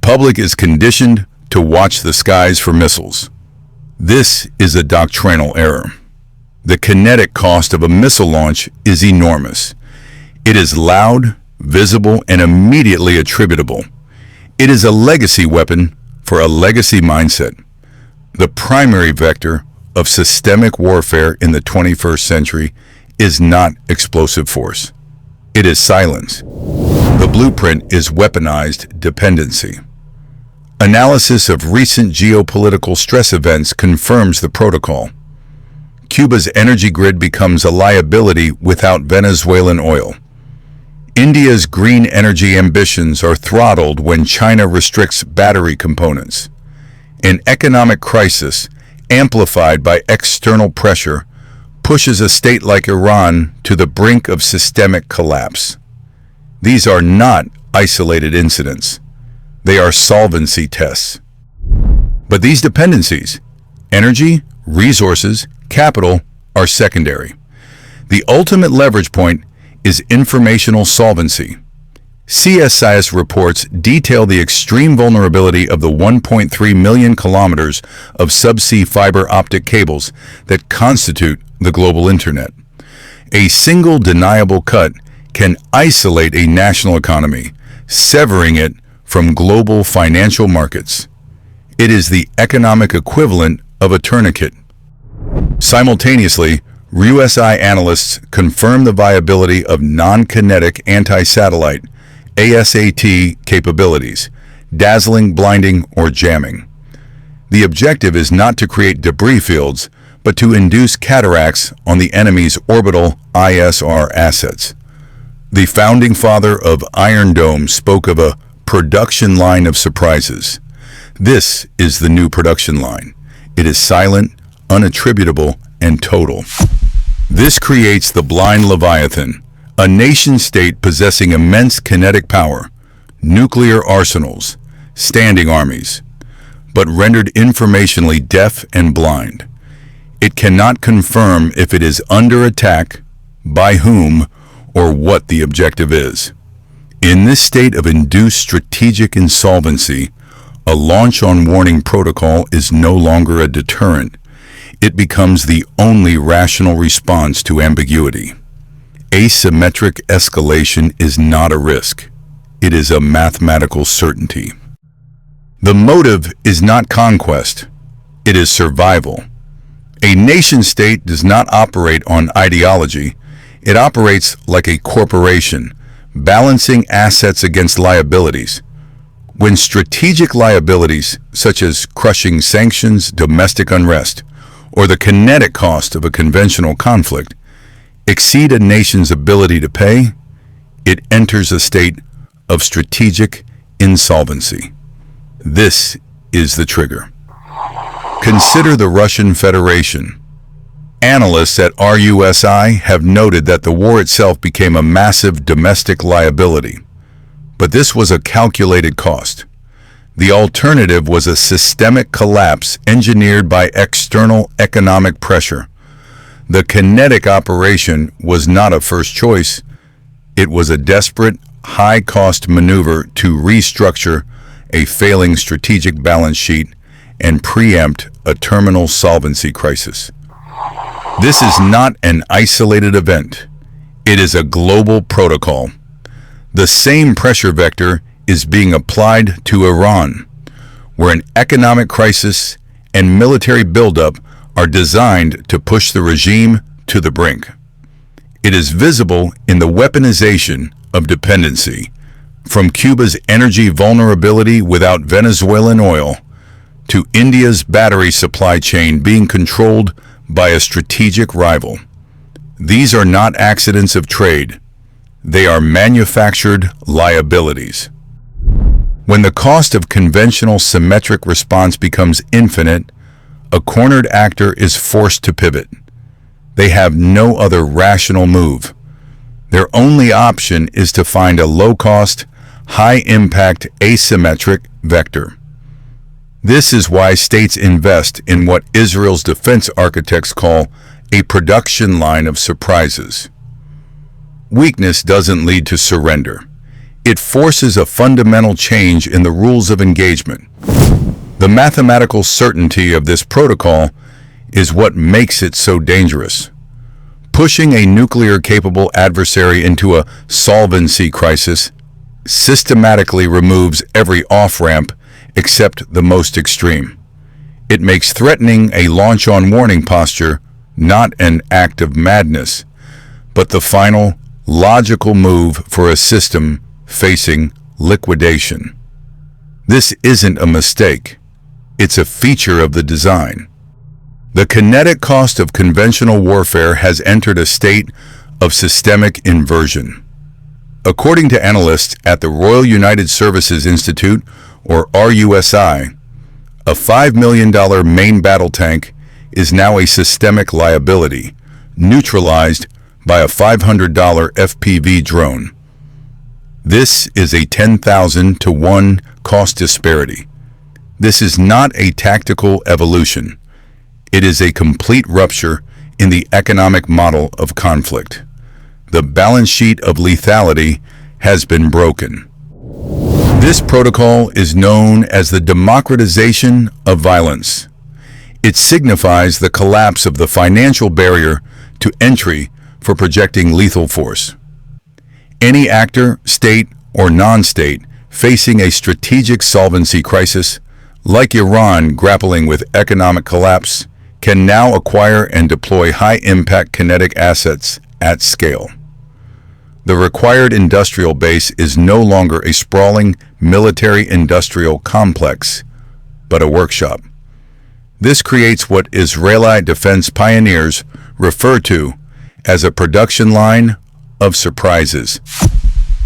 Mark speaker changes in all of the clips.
Speaker 1: public is conditioned to watch the skies for missiles. This is a doctrinal error. The kinetic cost of a missile launch is enormous. It is loud, visible, and immediately attributable. It is a legacy weapon for a legacy mindset. The primary vector of systemic warfare in the 21st century is not explosive force. It is silence. The blueprint is weaponized dependency. Analysis of recent geopolitical stress events confirms the protocol. Cuba's energy grid becomes a liability without Venezuelan oil. India's green energy ambitions are throttled when China restricts battery components. An economic crisis, amplified by external pressure, pushes a state like Iran to the brink of systemic collapse. These are not isolated incidents. They are solvency tests. But these dependencies, energy, resources, capital, are secondary. The ultimate leverage point is informational solvency. CSIS reports detail the extreme vulnerability of the 1.3 million kilometers of subsea fiber optic cables that constitute the global internet. A single deniable cut can isolate a national economy, severing it from global financial markets. It is the economic equivalent of a tourniquet. Simultaneously, RUSI analysts confirm the viability of non-kinetic anti-satellite ASAT capabilities, dazzling, blinding, or jamming. The objective is not to create debris fields, but to induce cataracts on the enemy's orbital ISR assets. The founding father of Iron Dome spoke of a production line of surprises. This is the new production line. It is silent, unattributable, and total. This creates the blind Leviathan, a nation-state possessing immense kinetic power, nuclear arsenals, standing armies, but rendered informationally deaf and blind. It cannot confirm if it is under attack, by whom, or what the objective is. In this state of induced strategic insolvency, a launch-on-warning protocol is no longer a deterrent. It becomes the only rational response to ambiguity. Asymmetric escalation is not a risk. It is a mathematical certainty. The motive is not conquest. It is survival. A nation-state does not operate on ideology. It operates like a corporation, balancing assets against liabilities. When strategic liabilities, such as crushing sanctions, domestic unrest, or the kinetic cost of a conventional conflict, exceed a nation's ability to pay, it enters a state of strategic insolvency. This is the trigger. Consider the Russian Federation. Analysts at RUSI have noted that the war itself became a massive domestic liability. But this was a calculated cost. The alternative was a systemic collapse engineered by external economic pressure. The kinetic operation was not a first choice. It was a desperate, high-cost maneuver to restructure a failing strategic balance sheet and preempt a terminal solvency crisis. This is not an isolated event. It is a global protocol. The same pressure vector is being applied to Iran, where an economic crisis and military buildup are designed to push the regime to the brink. It is visible in the weaponization of dependency, from Cuba's energy vulnerability without Venezuelan oil to India's battery supply chain being controlled by a strategic rival. These are not accidents of trade. They are manufactured liabilities. When the cost of conventional symmetric response becomes infinite, a cornered actor is forced to pivot. They have no other rational move. Their only option is to find a low-cost, high-impact asymmetric vector. This is why states invest in what Israel's defense architects call a production line of surprises. Weakness doesn't lead to surrender. It forces a fundamental change in the rules of engagement. The mathematical certainty of this protocol is what makes it so dangerous. Pushing a nuclear-capable adversary into a solvency crisis systematically removes every off-ramp except the most extreme. It makes threatening a launch-on-warning posture not an act of madness, but the final, logical move for a system facing liquidation. This isn't a mistake. It's a feature of the design. The kinetic cost of conventional warfare has entered a state of systemic inversion. According to analysts at the Royal United Services Institute, or RUSI, a $5 million main battle tank is now a systemic liability, neutralized by a $500 FPV drone. This is a 10,000 to 1 cost disparity. This is not a tactical evolution. It is a complete rupture in the economic model of conflict. The balance sheet of lethality has been broken. This protocol is known as the democratization of violence. It signifies the collapse of the financial barrier to entry for projecting lethal force. Any actor, state or non-state, facing a strategic solvency crisis, like Iran grappling with economic collapse, can now acquire and deploy high-impact kinetic assets at scale. The required industrial base is no longer a sprawling military-industrial complex, but a workshop. This creates what Israeli defense pioneers refer to as a production line of surprises.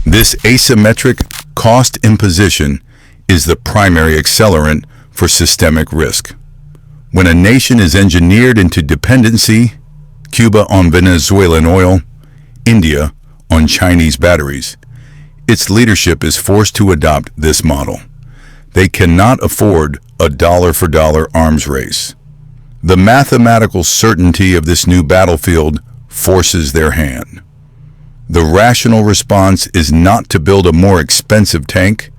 Speaker 1: This asymmetric cost imposition is the primary accelerant for systemic risk. When a nation is engineered into dependency, Cuba on Venezuelan oil, India on Chinese batteries, its leadership is forced to adopt this model. They cannot afford a dollar-for-dollar arms race. The mathematical certainty of this new battlefield forces their hand. The rational response is not to build a more expensive tank.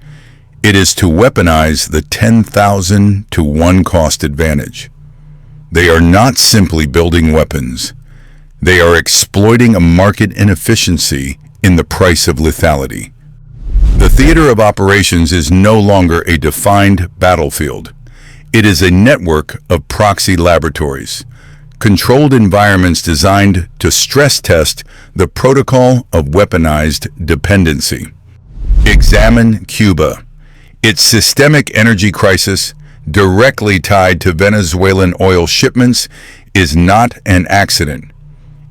Speaker 1: It is to weaponize the 10,000 to 1 cost advantage. They are not simply building weapons. They are exploiting a market inefficiency in the price of lethality. The theater of operations is no longer a defined battlefield. It is a network of proxy laboratories, controlled environments designed to stress test the protocol of weaponized dependency. Examine Cuba. Its systemic energy crisis, directly tied to Venezuelan oil shipments, is not an accident.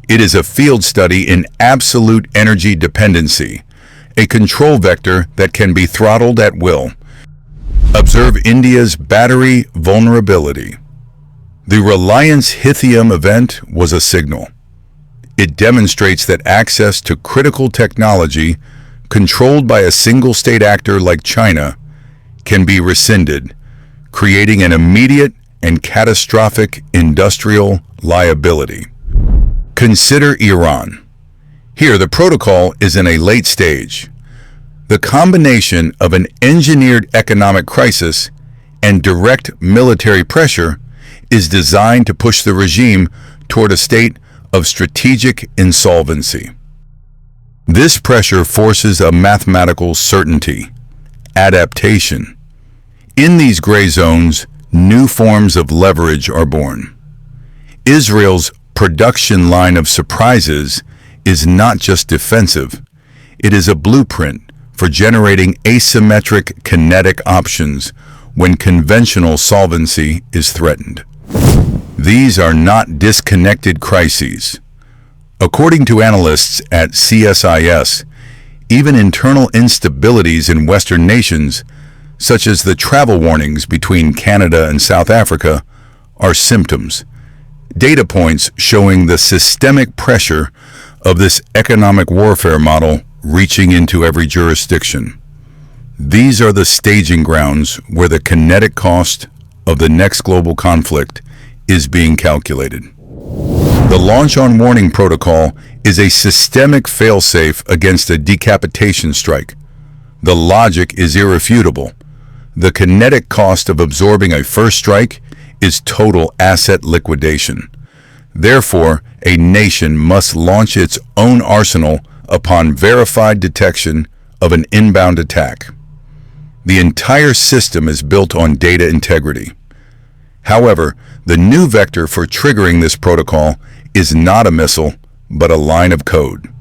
Speaker 1: It is a field study in absolute energy dependency, a control vector that can be throttled at will. Observe India's battery vulnerability. The Reliance Lithium event was a signal. It demonstrates that access to critical technology controlled by a single state actor like China can be rescinded, creating an immediate and catastrophic industrial liability. Consider Iran. Here, the protocol is in a late stage. The combination of an engineered economic crisis and direct military pressure is designed to push the regime toward a state of strategic insolvency. This pressure forces a mathematical certainty, adaptation. In these gray zones, new forms of leverage are born. Israel's production line of surprises is not just defensive, it is a blueprint for generating asymmetric kinetic options when conventional solvency is threatened. These are not disconnected crises. According to analysts at CSIS, even internal instabilities in Western nations, such as the travel warnings between Canada and South Africa, are symptoms, data points showing the systemic pressure of this economic warfare model reaching into every jurisdiction. These are the staging grounds where the kinetic cost of the next global conflict is being calculated. The launch-on-warning protocol is a systemic failsafe against a decapitation strike. The logic is irrefutable. The kinetic cost of absorbing a first strike is total asset liquidation. Therefore, a nation must launch its own arsenal upon verified detection of an inbound attack. The entire system is built on data integrity. However, the new vector for triggering this protocol is not a missile, but a line of code.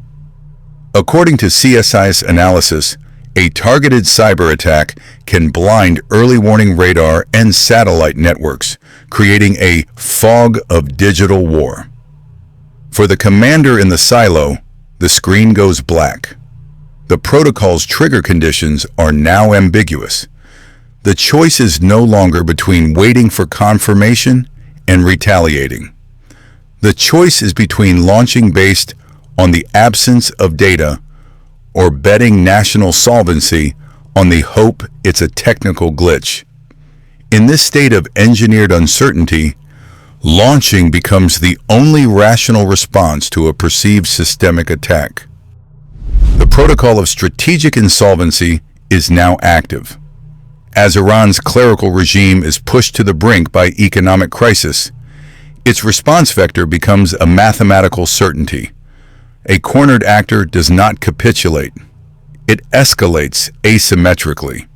Speaker 1: According to CSIS analysis, a targeted cyber attack can blind early warning radar and satellite networks, creating a fog of digital war. For the commander in the silo, the screen goes black. The protocol's trigger conditions are now ambiguous. The choice is no longer between waiting for confirmation and retaliating. The choice is between launching based on the absence of data or betting national solvency on the hope it's a technical glitch. In this state of engineered uncertainty, launching becomes the only rational response to a perceived systemic attack. The protocol of strategic insolvency is now active. As Iran's clerical regime is pushed to the brink by economic crisis, its response vector becomes a mathematical certainty. A cornered actor does not capitulate. It escalates asymmetrically.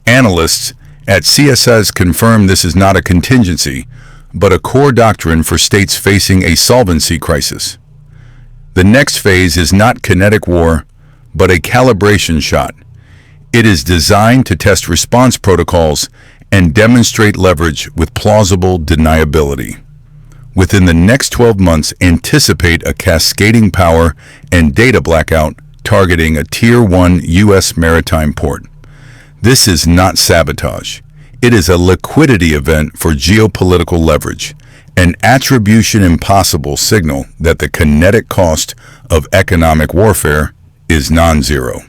Speaker 1: Analysts at CSIS confirm this is not a contingency, but a core doctrine for states facing a solvency crisis. The next phase is not kinetic war, but a calibration shot. It is designed to test response protocols and demonstrate leverage with plausible deniability. Within the next 12 months, anticipate a cascading power and data blackout targeting a Tier 1 U.S. maritime port. This is not sabotage. It is a liquidity event for geopolitical leverage, an attribution impossible signal that the kinetic cost of economic warfare is non-zero.